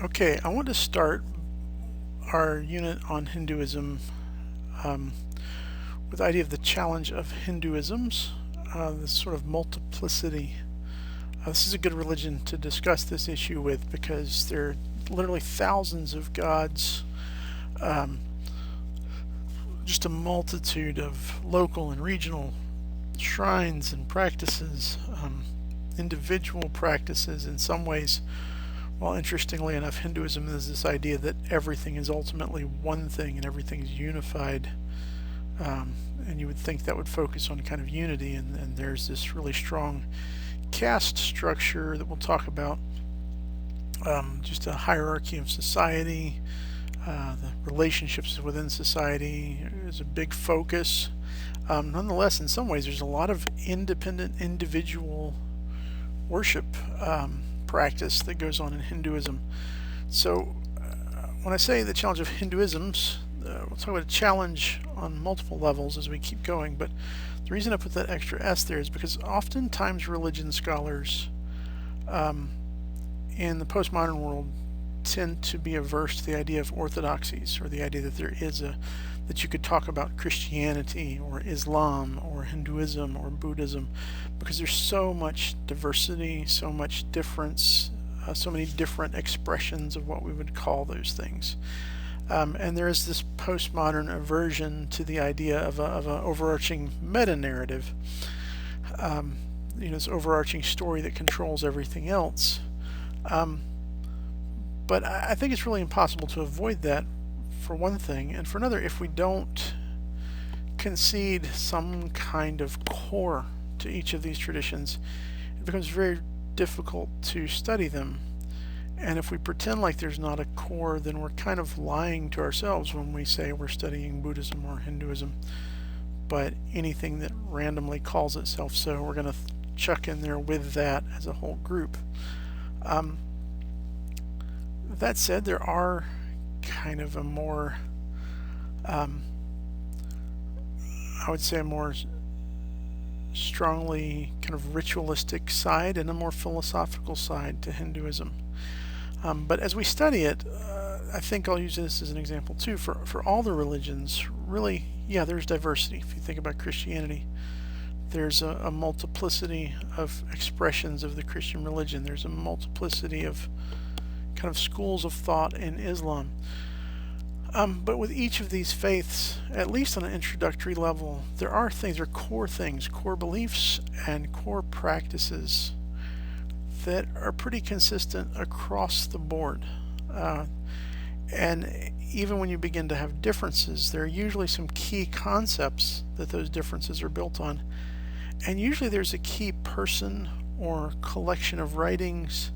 Okay, I want to start our unit on Hinduism um, with the idea of the challenge of Hinduisms, this sort of multiplicity. This is a good religion to discuss this issue with because there are literally thousands of gods, um, just a multitude of local and regional shrines and practices, individual practices in some ways. Well, interestingly enough, Hinduism is this idea that everything is ultimately one thing and everything is unified. And you would think that would focus on kind of unity, and there's this really strong caste structure that we'll talk about, just a hierarchy of society, the relationships within society is a big focus. Nonetheless, in some ways, there's a lot of independent individual worship practice that goes on in Hinduism. So, when I say the challenge of Hinduisms, we'll talk about a challenge on multiple levels as we keep going. But the reason I put that extra S there is because oftentimes religion scholars um, in the postmodern world tend to be averse to the idea of orthodoxies, or the idea that that you could talk about Christianity or Islam or Hinduism or Buddhism, because there's so much diversity, so much difference, so many different expressions of what we would call those things. And there is this postmodern aversion to the idea of an overarching meta narrative, this overarching story that controls everything else. Um, but I think it's really impossible to avoid that, for one thing, and for another, if we don't concede some kind of core to each of these traditions, it becomes very difficult to study them. And if we pretend like there's not a core, then we're kind of lying to ourselves when we say we're studying Buddhism or Hinduism. But anything that randomly calls itself so, we're going to chuck in there with that as a whole group. That said, there are kind of a more, I would say, a more strongly kind of ritualistic side and a more philosophical side to Hinduism. But as we study it, I think I'll use this as an example too. For all the religions, really, yeah, there's diversity. If you think about Christianity, there's a multiplicity of expressions of the Christian religion. There's a multiplicity of kind of schools of thought in Islam. But with each of these faiths, at least on an introductory level, there are things, core beliefs, and core practices that are pretty consistent across the board. And even when you begin to have differences, there are usually some key concepts that those differences are built on. And usually there's a key person or collection of writings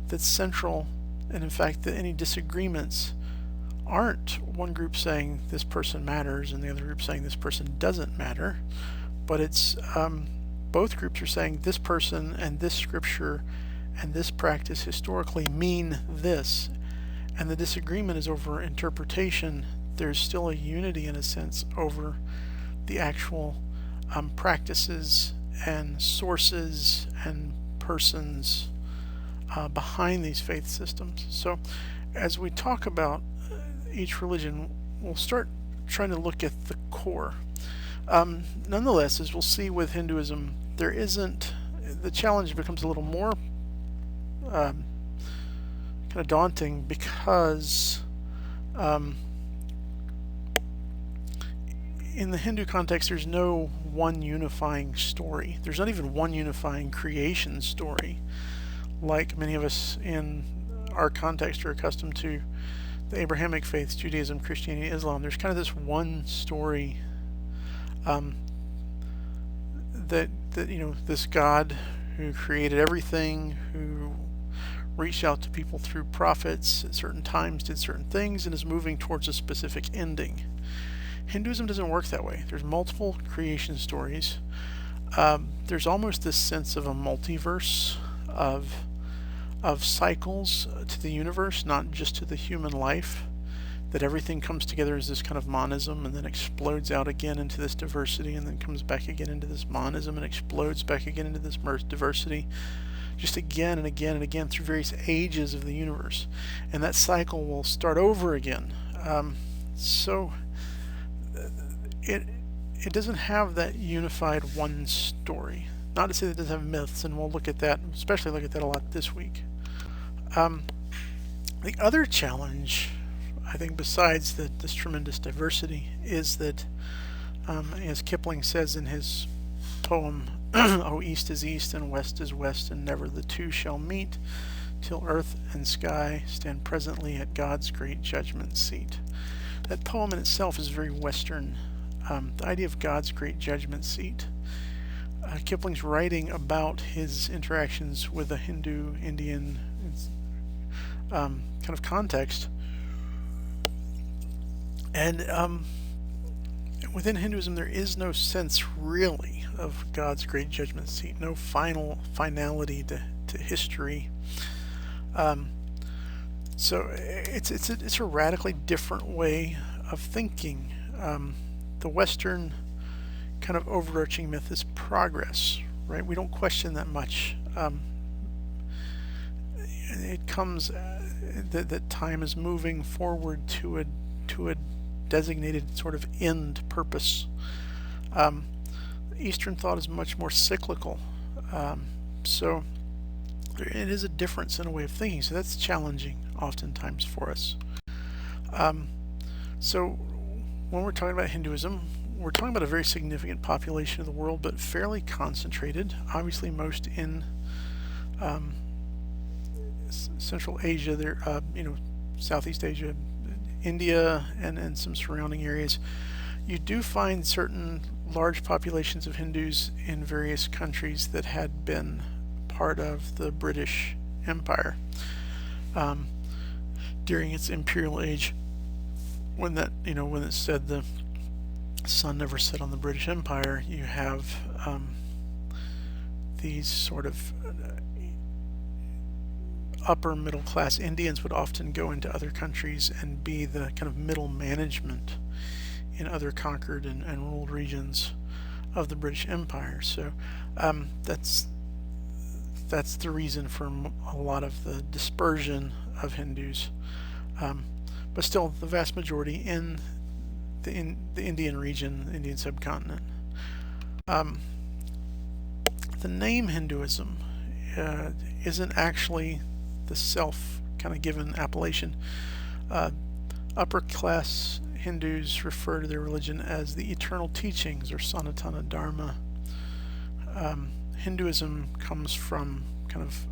that's central, and in fact, that any disagreements aren't one group saying this person matters and the other group saying this person doesn't matter, but it's both groups are saying this person and this scripture and this practice historically mean this, and the disagreement is over interpretation. There's still a unity, in a sense, over the actual practices and sources and persons behind these faith systems. So as we talk about each religion, we'll start trying to look at the core. Nonetheless, as we'll see with Hinduism, the challenge becomes a little more kind of daunting, because in the Hindu context, there's no one unifying story. There's not even one unifying creation story, like many of us in our context are accustomed to the Abrahamic faiths, Judaism, Christianity, Islam. There's kind of this one story that this God who created everything, who reached out to people through prophets at certain times, did certain things, and is moving towards a specific ending. Hinduism doesn't work that way. There's multiple creation stories. There's almost this sense of a multiverse of cycles to the universe, not just to the human life, that everything comes together as this kind of monism and then explodes out again into this diversity, and then comes back again into this monism and explodes back again into this diversity, just again and again and again through various ages of the universe, and that cycle will start over again. So it it doesn't have that unified one story. Not to say that it doesn't have myths, and we'll look at that, especially look at that a lot this week. The other challenge, I think, besides this tremendous diversity, is that, as Kipling says in his poem, "Oh, east is east and west is west, and never the two shall meet, till earth and sky stand presently at God's great judgment seat." That poem in itself is very Western. The idea of God's great judgment seat. Kipling's writing about his interactions with a Hindu, Indian kind of context. And within Hinduism, there is no sense really of God's great judgment seat, no finality to history. So it's a radically different way of thinking. The Western kind of overarching myth is progress, right? We don't question that much. It comes that time is moving forward to a designated sort of end purpose. Eastern thought is much more cyclical, so it is a difference in a way of thinking. So that's challenging oftentimes for us. So when we're talking about Hinduism, we're talking about a very significant population of the world, but fairly concentrated. Obviously, most in Central Asia, there, Southeast Asia, India, and some surrounding areas. You do find certain large populations of Hindus in various countries that had been part of the British Empire during its imperial age. When it said the sun never set on the British Empire, you have these sort of upper middle class Indians would often go into other countries and be the kind of middle management in other conquered and ruled regions of the British Empire. So that's the reason for a lot of the dispersion of Hindus. But still, the vast majority in the Indian region, the Indian subcontinent. The name Hinduism isn't actually the self kind of given appellation. Upper class Hindus refer to their religion as the eternal teachings, or Sanatana Dharma. Hinduism comes from kind of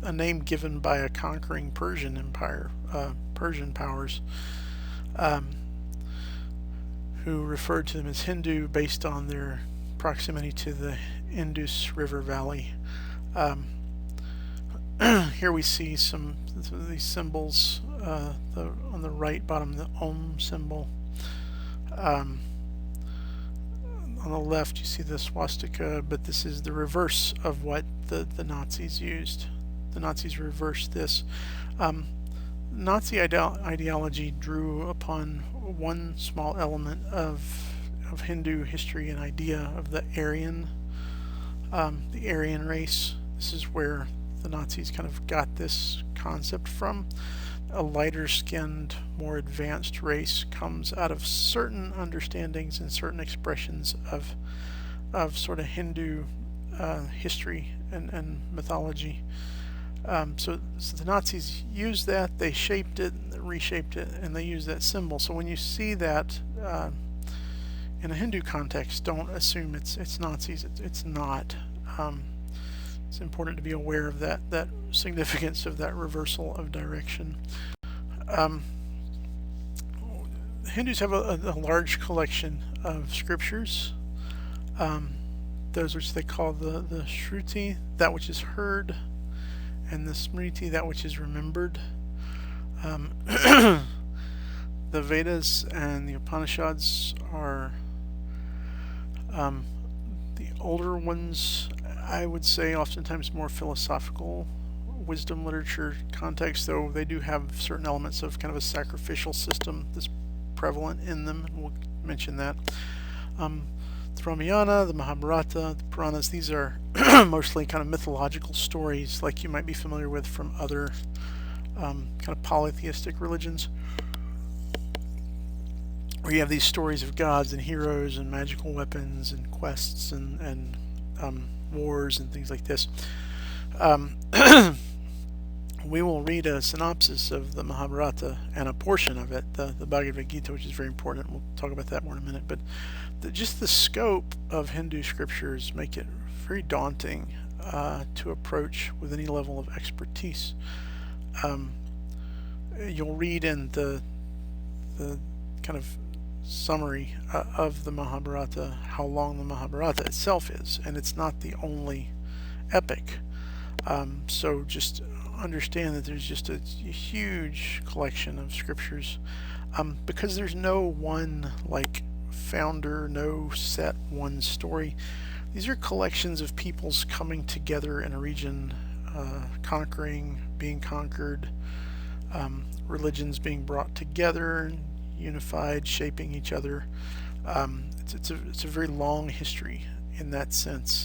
a name given by a conquering Persian empire, Persian powers, who referred to them as Hindu based on their proximity to the Indus River Valley. Here we see some of these symbols. On the right bottom, the Om symbol. On the left, you see the swastika, but this is the reverse of what the Nazis used. The Nazis reversed this. Nazi ideology drew upon one small element of Hindu history and idea of the Aryan race. This is where the Nazis kind of got this concept from. A lighter skinned, more advanced race comes out of certain understandings and certain expressions of sort of Hindu history and mythology. So the Nazis used that, they shaped it, reshaped it, and they used that symbol. So when you see that in a Hindu context, don't assume it's Nazis. It's not. It's important to be aware of that significance of that reversal of direction. Hindus have a large collection of scriptures. Those which they call the Shruti, that which is heard, and the Smriti, that which is remembered. The Vedas and the Upanishads are the older ones. I would say oftentimes more philosophical wisdom literature context, though they do have certain elements of kind of a sacrificial system that's prevalent in them, and we'll mention that. the Ramayana, the Mahabharata, the Puranas, these are mostly kind of mythological stories like you might be familiar with from other kind of polytheistic religions, where you have these stories of gods and heroes and magical weapons and quests and wars and things like this. We will read a synopsis of the Mahabharata and a portion of it, the Bhagavad Gita, which is very important. We'll talk about that more in a minute. But just the scope of Hindu scriptures make it very daunting to approach with any level of expertise. You'll read in the kind of summary of the Mahabharata how long the Mahabharata itself is, and it's not the only epic. So just understand that there's just a huge collection of scriptures, because there's no one like founder, no set one story. These are collections of peoples coming together in a region, conquering, being conquered, religions being brought together, unified, shaping each other. It's a very long history in that sense.